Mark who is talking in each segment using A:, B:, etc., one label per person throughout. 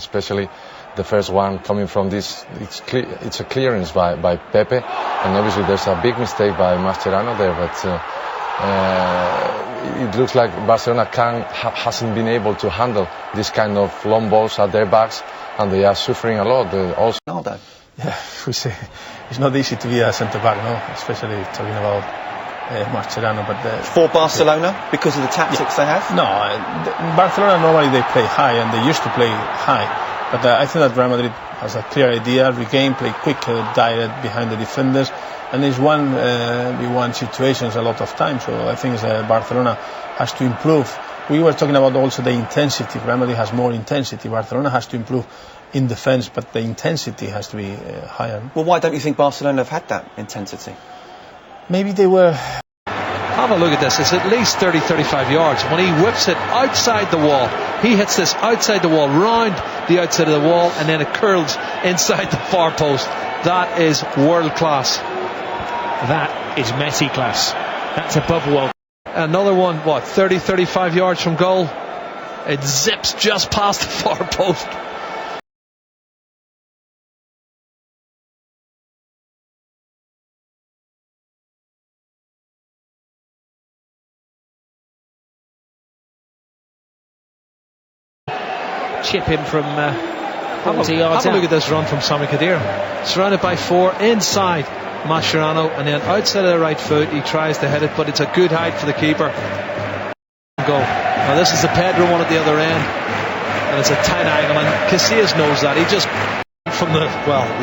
A: especially the first one coming from this. It's a clearance by Pepe, and obviously there's a big mistake by Mascherano there, but it looks like Barcelona hasn't been able to handle this kind of long balls at their backs, and they are suffering a lot. Also,
B: Ronaldo.
C: Yeah, we say it's not easy to be a centre back, no, especially talking about Mascherano. But
B: for Barcelona, because of the tactics they have.
C: No, Barcelona normally they play high, and they used to play high. But I think that Real Madrid has a clear idea, regain, play quick, direct behind the defenders, and it's 1v1 situations a lot of times. So I think Barcelona has to improve. We were talking about also the intensity. Real Madrid has more intensity. Barcelona has to improve in defence, but the intensity has to be higher.
B: Well, why don't you think Barcelona have had that intensity?
C: Maybe they were.
D: Have a look at this. It's at least 30-35 yards. When he whips it outside the wall, he hits this outside the wall, round the outside of the wall, and then it curls inside the far post. That is world class.
E: That is Messi class. That's above world.
D: Another one, 30-35 yards from goal. It zips just past the far post.
E: Chip in from 40 yards.
D: Have a look at this run from Sami Khedira. Surrounded by four, inside Mascherano, and then outside of the right foot he tries to hit it, but it's a good hide for the keeper. Go. Now this is the Pedro one at the other end, and it's a tight angle, and Casillas knows that. He just from the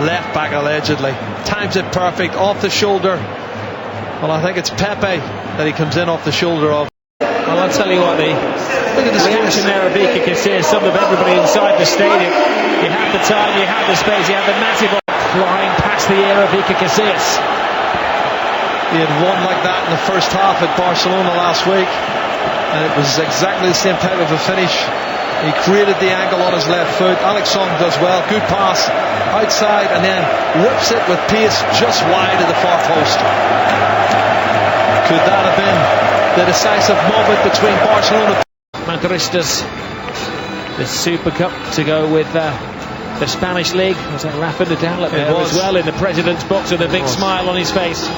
D: left back allegedly times it perfect off the shoulder. Well, I think it's Pepe that he comes in off the shoulder of.
E: Well, I'll tell you what, the reaction there of Iker Casillas, some of everybody inside the stadium. You have the time, you have the space, you have the massive flying past the ear of Iker Casillas.
D: He had one like that in the first half at Barcelona last week, and it was exactly the same type of a finish. He created the angle on his left foot. Alex Song does well, good pass outside, and then whips it with pace just wide of the far post. Could that have been the decisive moment between Barcelona?
E: Madridistas, the Super Cup to go with the Spanish League. Was that Rafa Nadal up there as well in the president's box with a big smile on his face,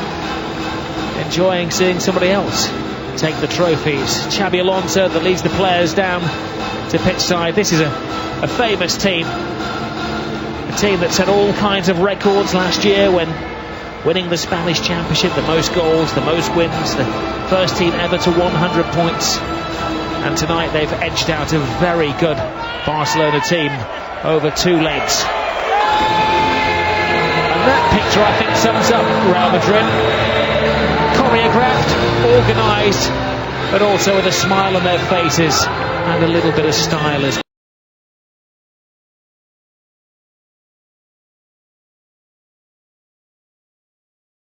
E: enjoying seeing somebody else take the trophies. Xabi Alonso that leads the players down to pitch side. This is a famous team, a team that set all kinds of records last year when winning the Spanish Championship, the most goals, the most wins, the first team ever to 100 points. And tonight they've edged out a very good Barcelona team over 2 legs. And that picture, I think, sums up Real Madrid. Choreographed, organised, but also with a smile on their faces and a little bit of style as well.